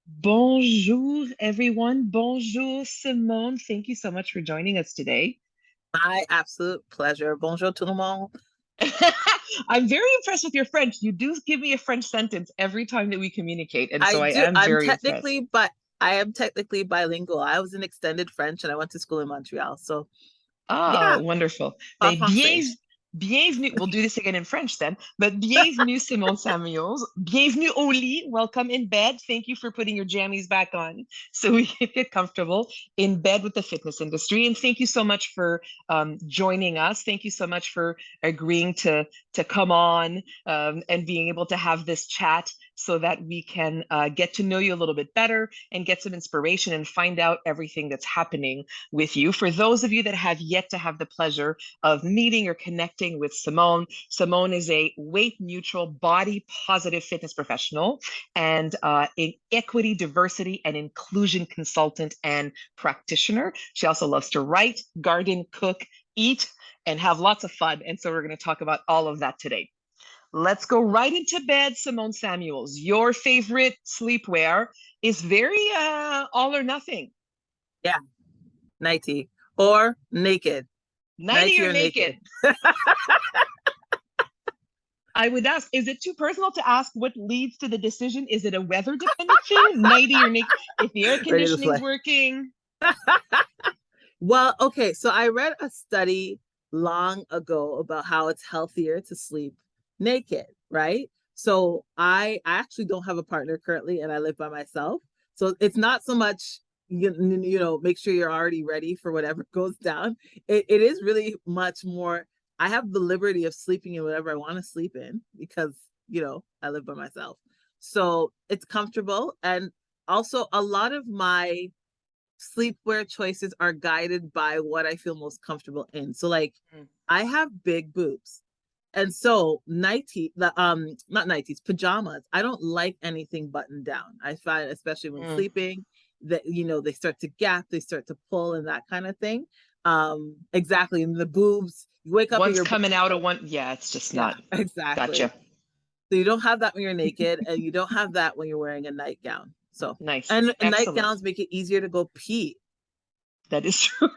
Bonjour, everyone. Bonjour, Simone. Thank you so much for joining us today. My absolute pleasure. Bonjour tout le monde. I'm very impressed with your French. You do give me a French sentence every time that we communicate, and I so I do. am very impressed. I am technically bilingual. I was in extended French and I went to school in Montreal. So Ah, yeah, wonderful. en Ben, français. bienvenue. We'll do this again in French then. But bienvenue, Simone Samuels. Bienvenue au lit. Welcome in bed. Thank you for putting your jammies back on so we can get comfortable in bed with the fitness industry. And thank you so much for joining us. Thank you so much for agreeing to come on and being able to have this chat so that we can get to know you a little bit better and get some inspiration and find out everything that's happening with you. For those of you that have yet to have the pleasure of meeting or connecting with Simone, Simone is a weight neutral, body positive fitness professional and an equity, diversity, and inclusion consultant and practitioner. She also loves to write, garden, cook, eat, and have lots of fun. And so we're going to talk about all of that today. Let's go right into bed, Simone Samuels. Your favorite sleepwear is very all or nothing. Yeah, nighty or naked. Nighty Nighty or or naked. naked? I would ask, is it too personal to ask what leads to the decision? Is it a weather dependent thing? Nighty or naked? If the air Ready to conditioning's play. working. Well, okay. So I read a study long ago about how it's healthier to sleep naked, right? So I actually don't have a partner currently and I live by myself. So it's not so much make sure you're already ready for whatever goes down. It is really much more. I have the liberty of sleeping in whatever I want to sleep in because, I live by myself. So it's comfortable. And also a lot of my sleepwear choices are guided by what I feel most comfortable in. So like Mm. I have big boobs. And so nighty the not nighties, pajamas. I don't like anything buttoned down. I find especially when Mm. sleeping that they start to gap, they start to pull and that kind of thing. Exactly. And the boobs, you wake up and One's your boobs coming out of out. one. Yeah, it's just Yeah, not. exactly. Gotcha. So you don't have that when you're naked, and you don't have that when you're wearing a nightgown. So Nice. and Excellent. nightgowns make it easier to go pee. That is true.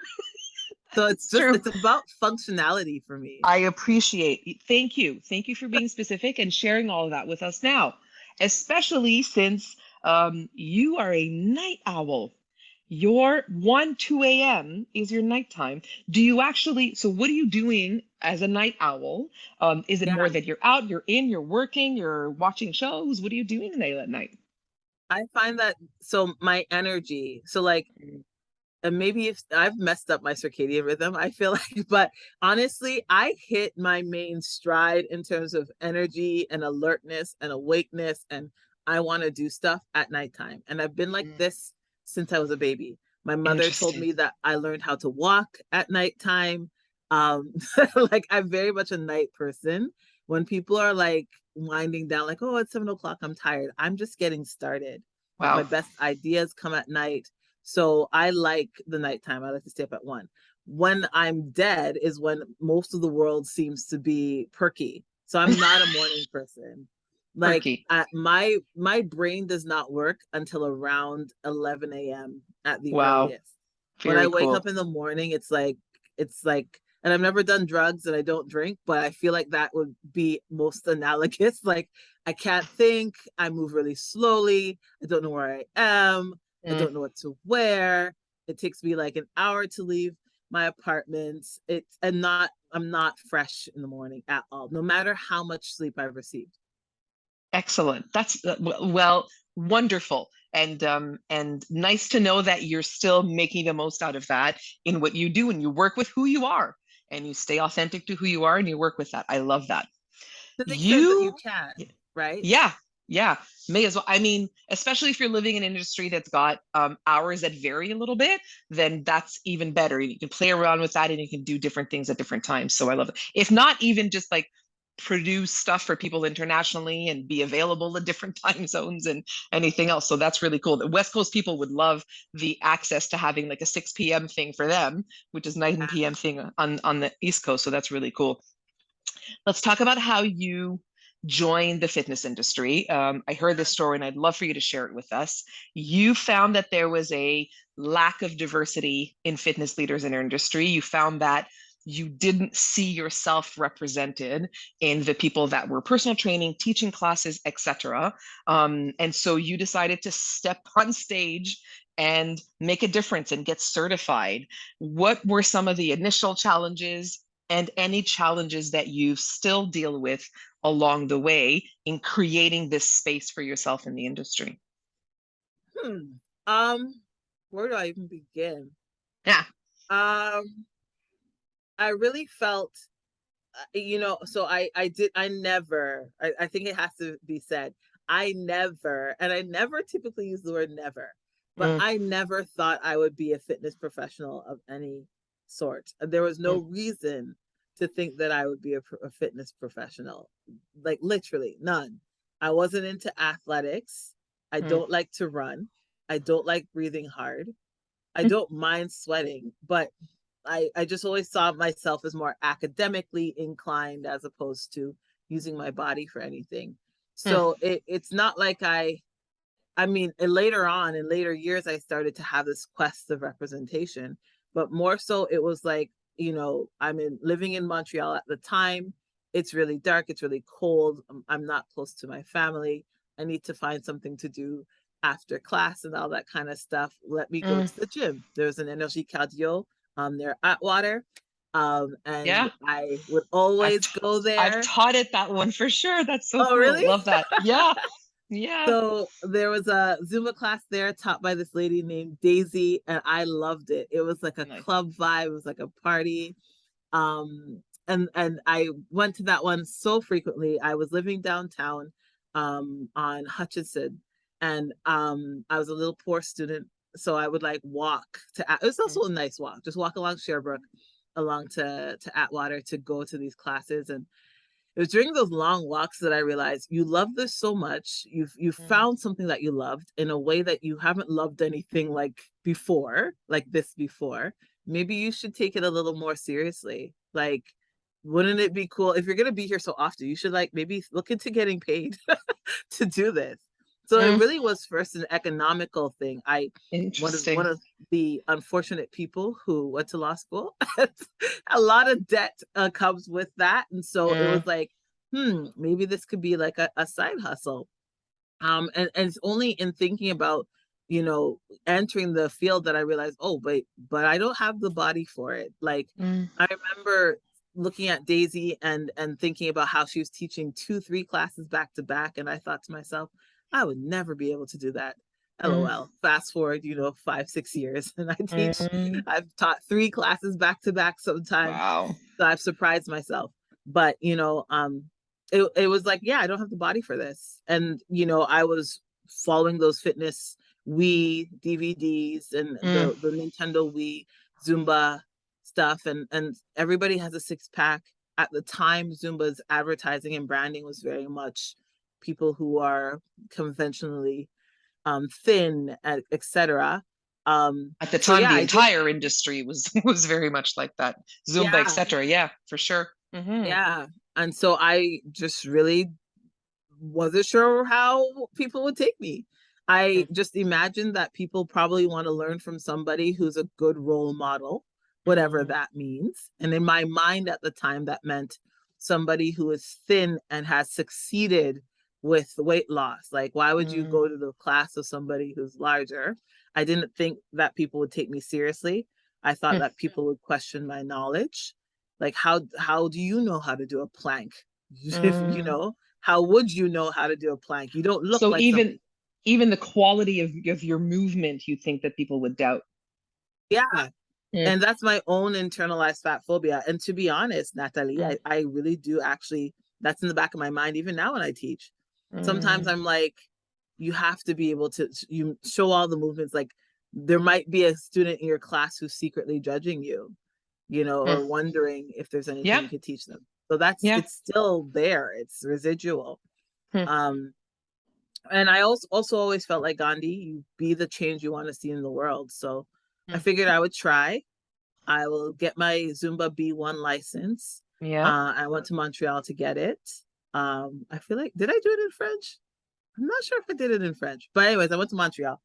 So It's true. it's about functionality for me. I appreciate. Thank you. Thank you for being specific and sharing all of that with us now, especially since you are a night owl. Your 1, 2 a.m. is your nighttime. Do you actually, so what are you doing as a night owl? Is it more Yeah. that you're out, you're in, you're working, you're watching shows? What are you doing late at night? I find that so my energy, so like Mm. and maybe if I've messed up my circadian rhythm, I feel like, but honestly, I hit my main stride in terms of energy and alertness and awakeness. And I want to do stuff at nighttime. And I've been like Mm. this since I was a baby. My mother told Interesting. me that I learned how to walk at nighttime. Um, like I'm very much a night person. When people are like winding down, like, oh, it's 7 o'clock, I'm tired. I'm just getting started. Like my Wow. best ideas come at night, so I like the nighttime. I like to stay up at 1. When I'm dead is when most of the world seems to be perky. So I'm not a morning person. Like Perky. my brain does not work until around 11 a.m. at the Wow. earliest. When I Very wake up cool. in the morning, it's like and I've never done drugs and I don't drink, but I feel like that would be most analogous. Like I can't think, I move really slowly, I don't know where I am, I Mm. don't know what to wear. It takes me like an hour to leave my apartment. I'm not fresh in the morning at all, no matter how much sleep I've received. Excellent. That's well, wonderful. And nice to know that you're still making the most out of that in what you do and you work with who you are and you stay authentic to who you are and you work with that. I love that. To the extent that You you can, right? Yeah, yeah, may as well. I mean, especially if you're living in an industry that's got hours that vary a little bit, then that's even better. You can play around with that and you can do different things at different times. So I love it. If not even just like produce stuff for people internationally and be available in different time zones and anything else. So that's really cool. The West Coast people would love the access to having like a 6 p.m. thing for them, which is 9 p.m. thing on the East Coast. So that's really cool. Let's talk about how you join the fitness industry. I heard this story and I'd love for you to share it with us. You found that there was a lack of diversity in fitness leaders in our industry. You found that you didn't see yourself represented in the people that were personal training, teaching classes, etc. And so you decided to step on stage and make a difference and get certified. What were some of the initial challenges and any challenges that you still deal with along the way in creating this space for yourself in the industry? Hmm. Um, where do I even begin? Yeah. Um, I really felt, so I think it has to be said, and I never typically use the word never, but Mm, I never thought I would be a fitness professional of any sort. There was no mm, reason to think that I would be a fitness professional, like literally none. I wasn't into athletics. I mm, don't like to run. I don't like breathing hard. I don't mind sweating, but I just always saw myself as more academically inclined as opposed to using my body for anything. mm, So it's not like I mean, and later on in later years, I started to have this quest of representation, but more so it was like, living in Montreal at the time. It's really dark. It's really cold. I'm not close to my family. I need to find something to do after class and all that kind of stuff. Let me go mm. to the gym. There's an energy cardio there at Water. And Yeah. I would I've always t- go I've there. taught it that one for sure. That's so Oh, cool. really? Love that. Yeah. Yeah. So there was a Zumba class there taught by this lady named Daisy, and I loved it. It was like a Nice. club vibe, it was like a party. And I went to that one so frequently. I was living downtown on Hutchinson, and I was a little poor student, so I would like walk it was Mm, also a nice walk, just walk along Sherbrooke along to Atwater to go to these classes. And it was during those long walks that I realized you love this so much. You've mm, found something that you loved in a way that you haven't loved anything like this before. Maybe you should take it a little more seriously. Like, wouldn't it be cool if you're gonna be here so often? You should like maybe look into getting paid to do this. So it mm. really was first an economical thing. I one Interesting. of the unfortunate people who went to law school. A lot of debt comes with that, and so it Mm, was like, maybe this could be like a side hustle. And it's only in thinking about you know entering the field that I realized, oh, but I don't have the body for it. Like, mm, I remember looking at Daisy and thinking about how she was teaching 2 3 classes back to back, and I thought to myself, I would never be able to do that. mm, LOL. Fast forward, 5 6 years, and mm. I've taught 3 classes back to back sometimes. Wow. So I've surprised myself. But it was like, yeah, I don't have the body for this. And I was following those fitness Wii DVDs and Mm, the Nintendo Wii Zumba stuff, and everybody has a six pack. At the time, Zumba's advertising and branding was very much people who are conventionally thin, etc. at the So time, yeah, the I did. entire industry was was very much like that. Zumba, Yeah, etc. Yeah, for sure. yeah. And so I just really wasn't sure how people would take me. I Mm, just imagined that people probably want to learn from somebody who's a good role model, whatever mm, that means. And in my mind at the time, that meant somebody who is thin and has succeeded with weight loss. Like, why would you mm, go to the class of somebody who's larger? I didn't think that people would take me seriously. I thought mm, that people would question my knowledge. Like, how do you know how to do a plank? If mm. how would you know how to do a plank? You don't look So like somebody. even the quality of your movement, you think that people would doubt. Yeah. Mm, And that's my own internalized fat phobia. And to be honest, Natalie, mm, I really do actually, that's in the back of my mind, even now when I teach. Sometimes mm, I'm like, you have to be able to you show all the movements. Like, there might be a student in your class who's secretly judging you, mm. or wondering if there's anything Yeah, you could teach them. So that's yeah. it's still there. It's residual. Mm, Um, and I also always felt like, Gandhi, you be the change you want to see in the world. So I mm. figured I would try. I will get my Zumba B1 license. Yeah. I went to Montreal to get it. I feel like, did I do it in French? I'm not sure if I did it in French, but anyways, I went to Montreal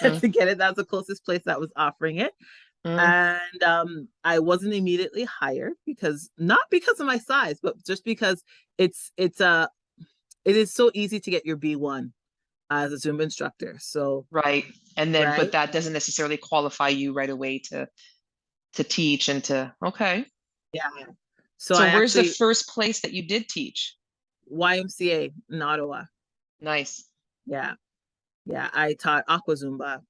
Mm, to get it. That's the closest place that was offering it. mm, And I wasn't immediately hired because not because of my size, but just because it's it is so easy to get your B1 as a Zumba instructor. So, right. And then, but right? that doesn't necessarily qualify you right away to teach and to, okay. Yeah. So So I where's the actually first place that you did teach? YMCA in Ottawa. Nice. Yeah. Yeah, I taught Aqua Zumba.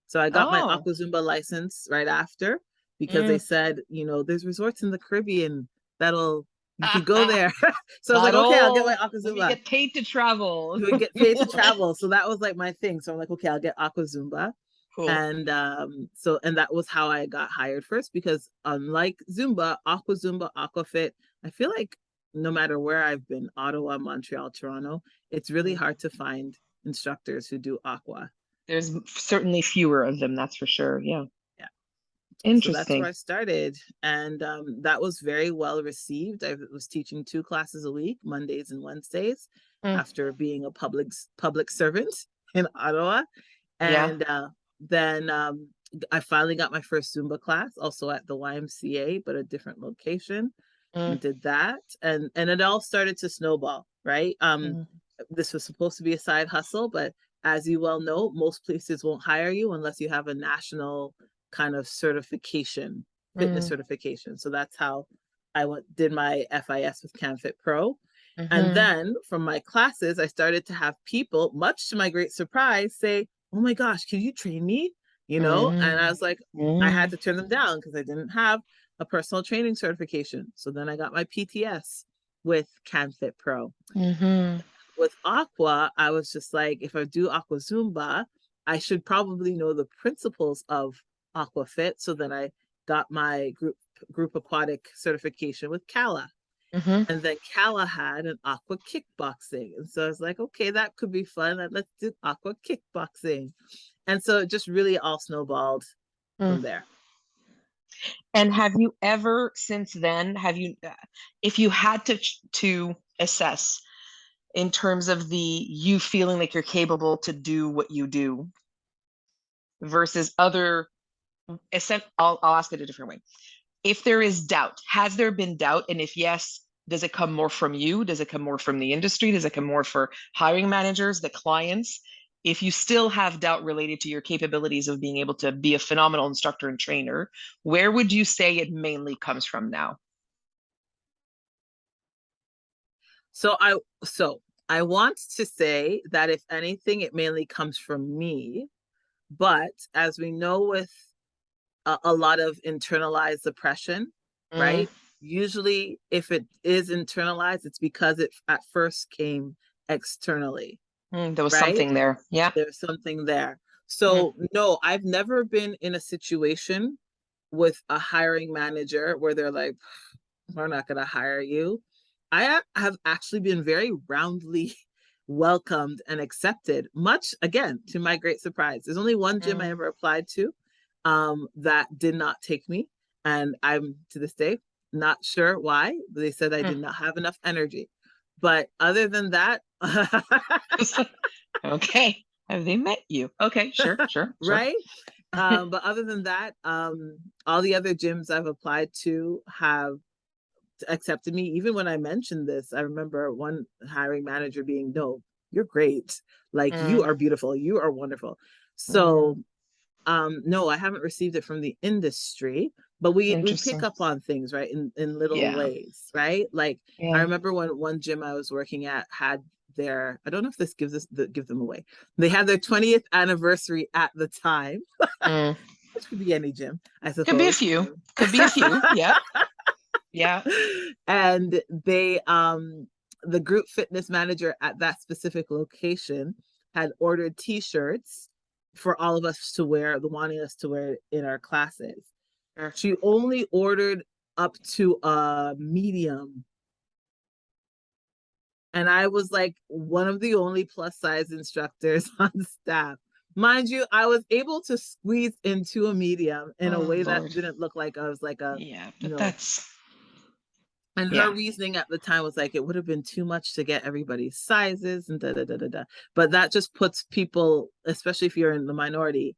So I got my Oh, Aqua Zumba license right after because they mm. said, there's resorts in the Caribbean that'll you could go there. So I was like, Not okay, I'll get my all. Aqua Let me Zumba. get paid to travel. You would get paid to travel. So that was like my thing. So I'm like, okay, I'll get Aqua Zumba. Cool. And that was how I got hired first because unlike Zumba, Aqua Zumba, Aquafit, I feel like no matter where I've been, Ottawa, Montreal, Toronto, it's really Mm. hard to find instructors who do aqua. There's certainly fewer of them, that's for sure. Yeah. Yeah. So that's where Interesting. I started. And that was very well received. I was teaching 2 classes a week, Mondays and Wednesdays, Mm. after being a public servant in Ottawa. Yeah. And then I finally got my first Zumba class, also at the YMCA, but a different location, Mm. and did that. And it all started to snowball, right? Mm. This was supposed to be a side hustle, but as you well know, most places won't hire you unless you have a national kind of certification, fitness Mm. certification. So that's how did my FIS with CanFit Pro. And Mm-hmm. then from my classes, I started to have people, much to my great surprise, say, "Oh my gosh, can you train me?" And I Mm. was like, I had Mm. to turn them down because I didn't have a personal training certification. So then I got my PTS with CanFit Pro. Mm-hmm. With Aqua, I was just like, if I do Aqua Zumba, I should probably know the principles of Aqua Fit. So then I got my group aquatic certification with Kala. Mm-hmm. And then Kala had an aqua kickboxing. And so I was like, okay, that could be fun. Let's do aqua kickboxing. And so it just really all snowballed Mm. from there. And have you ever since then, if you had to assess in terms of the you feeling like you're capable to do what you do versus other, I'll ask it a different way. If there is doubt, has there been doubt? And if yes, does it come more from you? Does it come more from the industry? Does it come more for hiring managers, the clients? If you still have doubt related to your capabilities of being able to be a phenomenal instructor and trainer, where would you say it mainly comes from now? So I want to say that if anything, it mainly comes from me. But as we know with a lot of internalized oppression, Mm, right? Usually, if it is internalized, it's because it at first came externally, there was right? something there. Yeah. There's something there. Mm, So, no, I've never been in a situation with a hiring manager where they're like, we're not going to hire you. I have actually been very roundly welcomed and accepted, much again to my great surprise. There's only one gym I mm, ever applied to that did not take me. And I'm to this day not sure why. They said I mm. did not have enough energy. But other than that, Okay. Have they met you? Okay, sure, sure, sure. right? But other than that, all the other gyms I've applied to have accepted me. Even when I mentioned this, I remember one hiring manager being, "No, you're great. Like you Mm, are beautiful. You are wonderful." mm, So no, I haven't received it from the industry, but we pick interesting. up on things, right? In little Yeah. ways, right? Like I Yeah. remember when one gym I was working at had their, I don't know if this give them away. They had their 20th anniversary at the time, Mm. which could be any gym, I Could be a suppose. few. Could be a few. Yeah. Yeah. And the group fitness manager at that specific location had ordered t-shirts for all of us to wear, the wanting us to wear in our classes. Sure. She only ordered up to a medium, and I was like one of the only plus size instructors on staff. Mind you, I was able to squeeze into a medium in a Oh way that Lord. didn't look like I was like a, Yeah, you but know, that's And her Yeah. reasoning at the time was like, it would have been too much to get everybody's sizes and da da da da da. But that just puts people, especially if you're in the minority,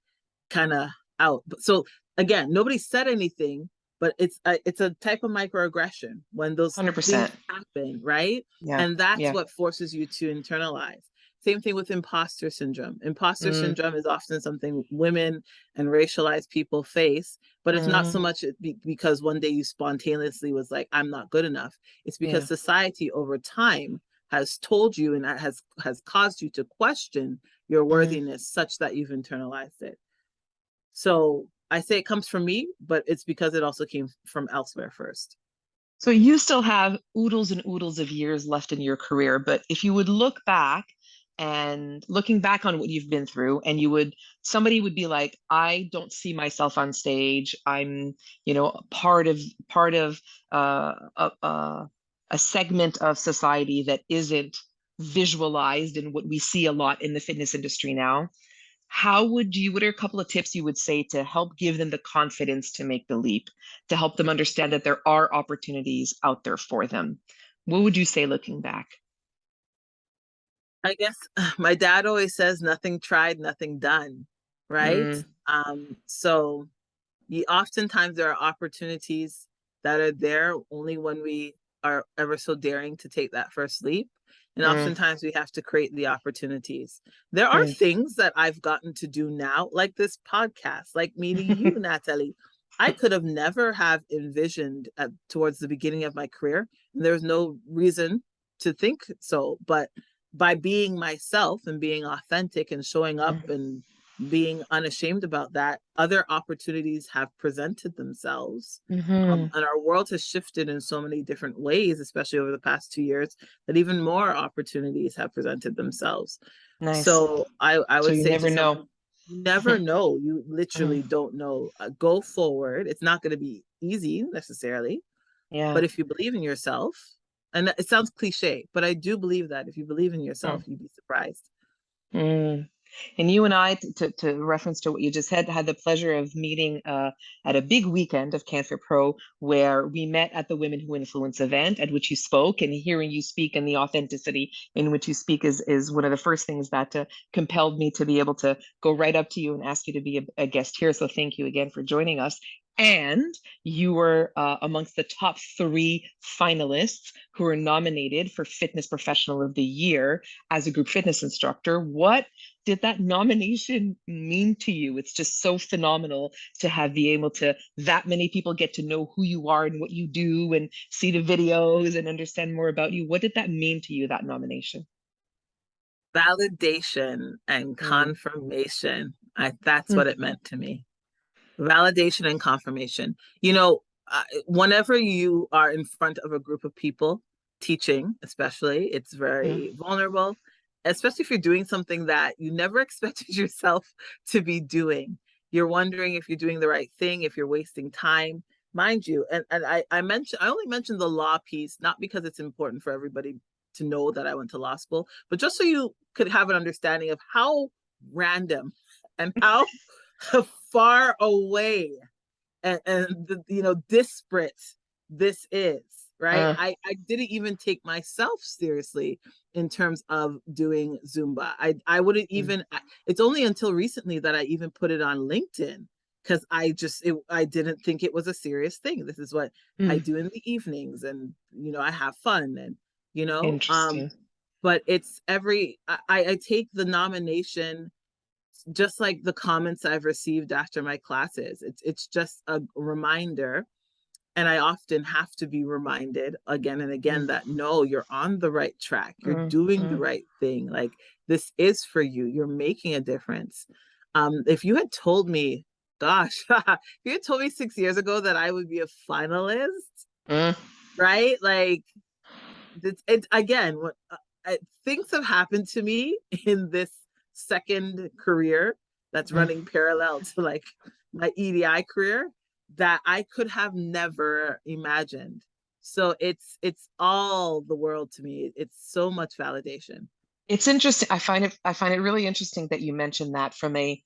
kind of out. So again, nobody said anything, but it's a type of microaggression when those things 100%. happen, right? Yeah. And that's Yeah. what forces you to internalize. Same thing with imposter syndrome. Imposter Mm, syndrome is often something women and racialized people face, but it's not so mm, much because one day you spontaneously was like, I'm not good enough. It's because yeah. society over time has told you and has caused you to question your Mm. worthiness such that you've internalized it. So I say it comes from me, but it's because it also came from elsewhere first. So you still have oodles and oodles of years left in your career, but if you would look back and looking back on what you've been through, and somebody would be like, I don't see myself on stage. I'm, part of uh, a segment of society that isn't visualized in what we see a lot in the fitness industry now. What are a couple of tips you would say to help give them the confidence to make the leap, to help them understand that there are opportunities out there for them? What would you say looking back? I guess my dad always says nothing tried, nothing done, right? Mm, So oftentimes there are opportunities that are there only when we are ever so daring to take that first leap. And mm, oftentimes we have to create the opportunities. There are mm. things that I've gotten to do now, like this podcast, like meeting you, Natalie. I could have never have envisioned towards the beginning of my career. And there was no reason to think so. But by being myself and being authentic and showing up Mm, and being unashamed about that, other opportunities have presented themselves. mhm. And our world has shifted in so many different ways, especially over the past 2 years, that even more opportunities have presented themselves. Nice. So I So would you say never to know. someone, you never know. You Mm, literally don't know. Go forward. It's not going to be easy necessarily, yeah. but if you believe in yourself, and it sounds cliche, but I do believe that if you believe in yourself, Mm, you'd be surprised. mm. And you and I, to reference to what you just said, had the pleasure of meeting at a big weekend of Cancer Pro, where we met at the Women Who Influence event at which you spoke, and hearing you speak and the authenticity in which you speak is one of the first things that compelled me to be able to go right up to you and ask you to be a guest here. So thank you again for joining us. And you were amongst the top three finalists who were nominated for Fitness Professional of the Year as a group fitness instructor. What did that nomination mean to you? It's just so phenomenal to have be able to that many people get to know who you are and what you do and see the videos and understand more about you. What did that mean to you, that nomination? Validation and Mm, confirmation. That's mm, what it meant to me. Validation and confirmation. Whenever you are in front of a group of people teaching, especially, it's mm, very vulnerable, especially if you're doing something that you never expected yourself to be doing. You're wondering if you're doing the right thing, if you're wasting time. Mind you, I only mentioned the law piece, not because it's important for everybody to know that I went to law school, but just so you could have an understanding of how random and how far away and disparate this is, right? uh, I didn't even take myself seriously in terms of doing Zumba. I wouldn't mm, even, it's only until recently that I even put it on LinkedIn because I didn't think it was a serious thing. This is what I mm. do in the evenings, and I have fun, and you know um Interesting. but it's I take the nomination just like the comments I've received after my classes. It's just a reminder, and I often have to be reminded again and again Mm, that no, you're on the right track. You're mm, doing the mm, right thing. Like, this is for you. You're making a difference. If you had told me, gosh, if you had told me 6 years ago that I would be a finalist, mm, right? Like, it's again, things have happened to me in this second career that's mm. running parallel to like my EDI career that I could have never imagined. So it's all the world to me. It's so much validation. It's interesting. I find it really interesting that you mentioned that from a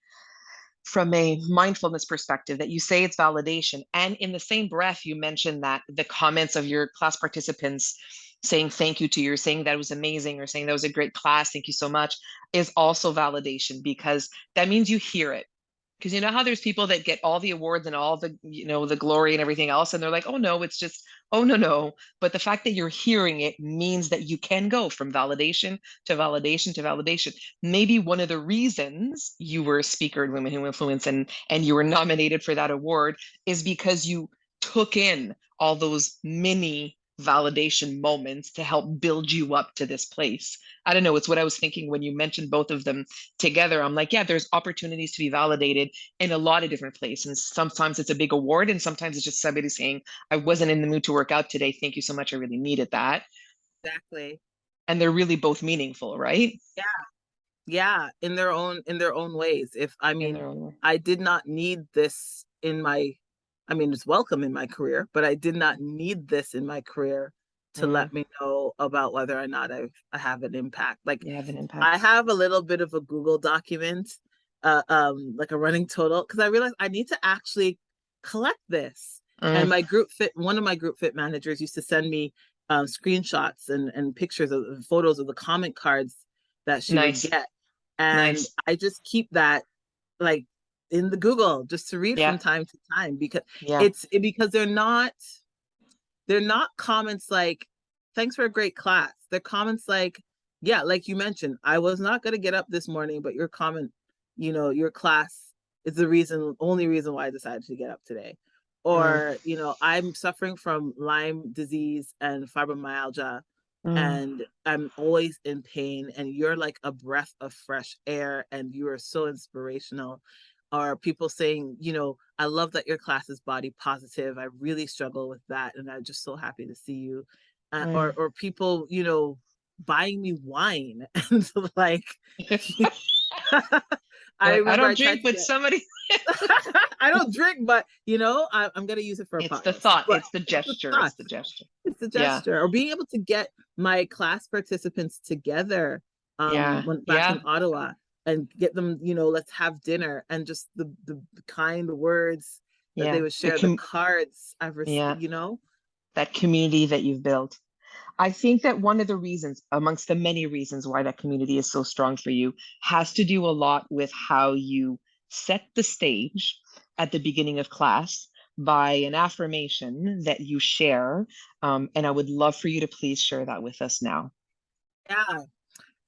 from a mindfulness perspective that you say it's validation. And in the same breath, you mentioned that the comments of your class participants saying thank you to you, or saying that was amazing, or saying that was a great class, thank you so much, is also validation, because that means you hear it. Because you know how there's people that get all the awards and all the, the glory and everything else, and they're like, oh no, it's just, oh no, no. But the fact that you're hearing it means that you can go from validation to validation to validation. Maybe one of the reasons you were a speaker in Women Who Influence, and you were nominated for that award, is because you took in all those mini validation moments to help build you up to this place. I don't know, it's what I was thinking when you mentioned both of them together. I'm like, yeah, there's opportunities to be validated in a lot of different places. And sometimes it's a big award, and sometimes it's just somebody saying, I wasn't in the mood to work out today. Thank you so much. I really needed that. Exactly. And they're really both meaningful, right? Yeah. Yeah, in their own ways. If I In mean, their own way. I did not need this in my, I mean, it's welcome in my career, but I did not need this in my career to Mm, let me know about whether or not I have an impact. Like you have an I impact. have a little bit of a Google document, like a running total, because I realized I need to actually collect this. And Mm, one of my group fit managers used to send me screenshots and pictures of photos of the comment cards that she would nice. get. And Nice. I just keep that like in the Google just to read Yeah. from time to time because Yeah. because they're not comments like thanks for a great class. They're comments like, yeah, like you mentioned, I was not going to get up this morning, but your comment, your class is the only reason why I decided to get up today. Mm, Or, I'm suffering from Lyme disease and fibromyalgia, mm, and I'm always in pain, and you're like a breath of fresh air, and you are so inspirational. Or people saying, I love that your class is body positive. I really struggle with that, and I'm just so happy to see you. Or mm. people, buying me wine, and like, I Like, I remember I don't tried drink, to but get. somebody, I don't drink, but I'm gonna use it for a it's the podcast. thought, But it's the it's the gesture, thought, it's the gesture. it's a Yeah. gesture. Or being able to get my class participants together Yeah. when back in Yeah. Ottawa and get them, let's have dinner, and just the kind words that they Yeah. would share, the cards I've Yeah. received. That community that you've built. I think that one of the reasons, amongst the many reasons why that community is so strong for you, has to do a lot with how you set the stage at the beginning of class by an affirmation that you share. And I would love for you to please share that with us now. Yeah.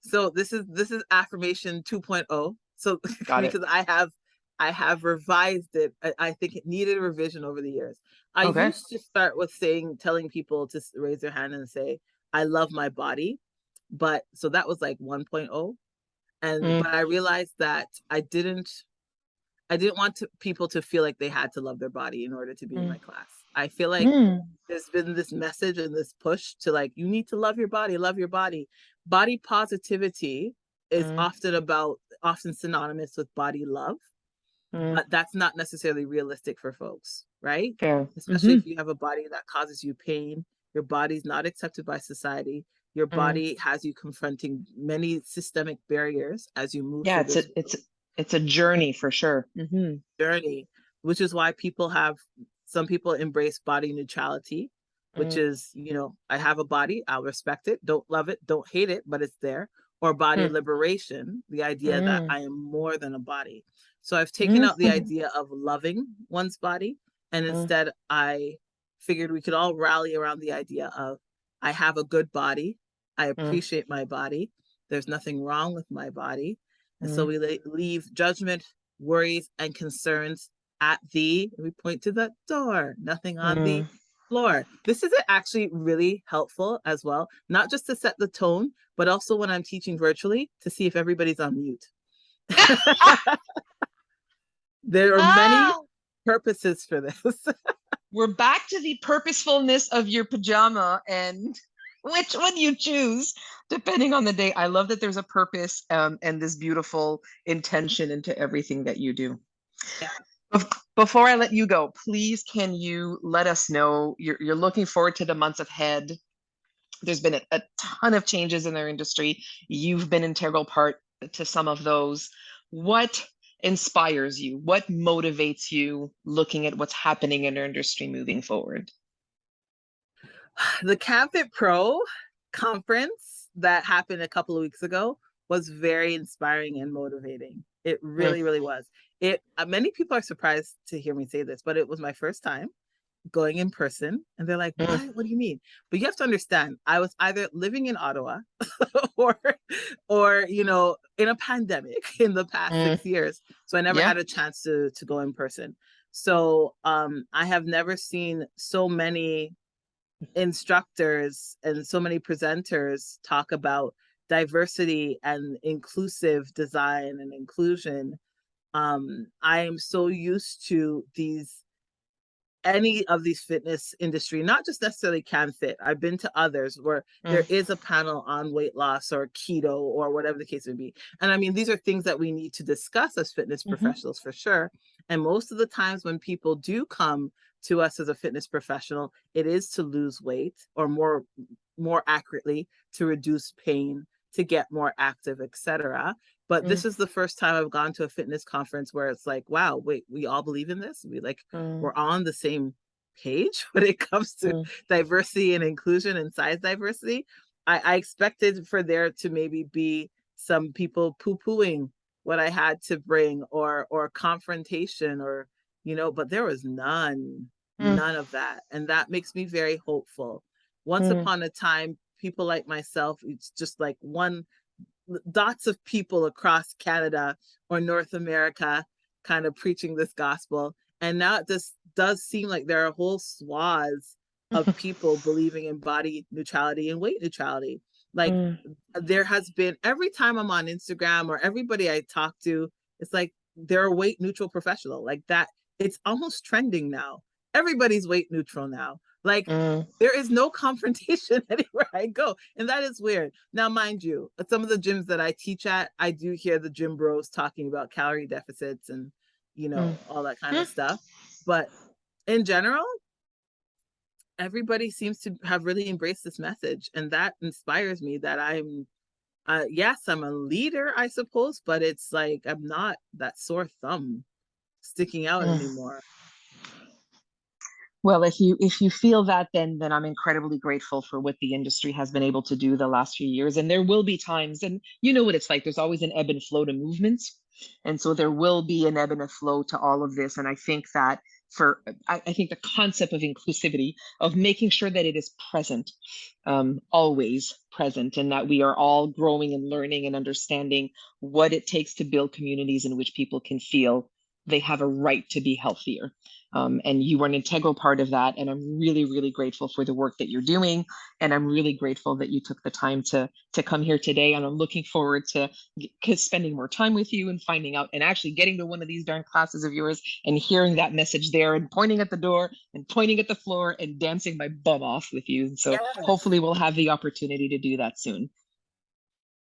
So this is affirmation 2.0. So Got it. because I have revised it. I think it needed a revision over the years. I Okay. used to start with telling people to raise their hand and say, I love my body. But so that was like 1.0. But Mm, I realized that I didn't want people to feel like they had to love their body in order to be in mm, my class. I feel like mm, there's been this message and this push to like, you need to love your body, love your body. Body positivity is mm, often synonymous with body love, mm. but that's not necessarily realistic for folks, right? Fair. Especially if you have a body that causes you pain, your body's not accepted by society, your Mm. body has you confronting many systemic barriers as you move Yeah, through it's a this it's it's a journey for sure. journey, which is why some people embrace body neutrality, which Mm, is, I have a body, I'll respect it, don't love it, don't hate it, but it's there. Or body mm, liberation, the idea that mm, I am more than a body. So I've taken out the mm, idea of loving one's body, and mm, instead I figured we could all rally around the idea of I have a good body, I mm, appreciate my body, there's nothing wrong with my body. And so mm, we leave judgment, worries, and concerns at we point to the door, nothing on the mm. floor. This is actually really helpful as well, not just to set the tone, but also when I'm teaching virtually to see if everybody's on mute. There are many Ah, purposes for this. we're back to the purposefulness of your pajama and which one you choose, depending on the day. I love that there's a purpose, and this beautiful intention into everything that you do. Yeah. Before I let you go, please can you let us know you're looking forward to the months ahead? There's been a ton of changes in their industry. You've been an integral part to some of those. What inspires you? What motivates you looking at what's happening in our industry moving forward? The CanFit Pro conference that happened a couple of weeks ago was very inspiring and motivating. It Mm, really, really was. It many people are surprised to hear me say this, but it was my first time going in person, and they're like, mm, what do you mean? But you have to understand, I was either living in Ottawa or in a pandemic in the past mm, 6 years, so I never yeah. had a chance to go in person. So I have never seen so many instructors and so many presenters talk about diversity and inclusive design and inclusion. I am so used to these any of these fitness industry, not just necessarily CanFit. I've been to others where Mm, there is a panel on weight loss or keto or whatever the case may be. And I mean, these are things that we need to discuss as fitness mhm, professionals for sure. And most of the times when people do come to us as a fitness professional, it is to lose weight, or more accurately, to reduce pain, to get more active, etc. But mm, this is the first time I've gone to a fitness conference where it's like, wow, wait, we all believe in this. mm, We're on the same page when it comes to mm, diversity and inclusion and size diversity. I expected for there to maybe be some people poo-pooing what I had to bring, or confrontation, or but there was mm, none of that. And that makes me very hopeful. Once mm, upon a time, people like myself, it's just like one dots of people across Canada or North America kind of preaching this gospel. And now it just does seem like there are whole swaths of people believing in body neutrality and weight neutrality. Like, mm, there has been, every time I'm on Instagram or everybody I talk to, it's like they're a weight neutral professional. Like that, it's almost trending now. Everybody's weight neutral now. Like, mm, there is no confrontation anywhere I go. And that is weird. Now, mind you, at some of the gyms that I teach at, I do hear the gym bros talking about calorie deficits and, mm, all that kind mm. of stuff. But in general, everybody seems to have really embraced this message. And that inspires me that yes, I'm a leader, I suppose, but it's like I'm not that sore thumb sticking out Mm. anymore. Well, if you feel that, then I'm incredibly grateful for what the industry has been able to do the last few years. And there will be times, and you know what it's like. There's always an ebb and flow to movements, and so there will be an ebb and a flow to all of this. And I think that I think the concept of inclusivity, of making sure that it is present, always present, and that we are all growing and learning and understanding what it takes to build communities in which people can feel they have a right to be healthier. And you are an integral part of that. And I'm really, really grateful for the work that you're doing. And I'm really grateful that you took the time to come here today. And I'm looking forward to spending more time with you and finding out and actually getting to one of these darn classes of yours and hearing that message there and pointing at the door and pointing at the floor and dancing my bum off with you. And so Yes. hopefully we'll have the opportunity to do that soon.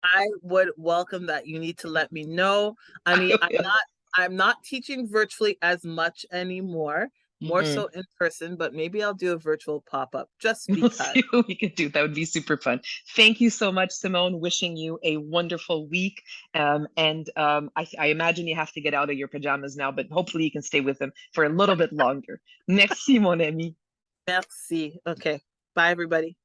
I would welcome that. You need to let me know. I mean, I will. I'm not teaching virtually as much anymore, more Mhm. so in person, but maybe I'll do a virtual pop-up just We'll because. see what we can do. That would be super fun. Thank you so much, Simone. Wishing you a wonderful week. I imagine you have to get out of your pajamas now, but hopefully you can stay with them for a little bit longer. Merci, mon ami. Merci. Okay. Bye, everybody.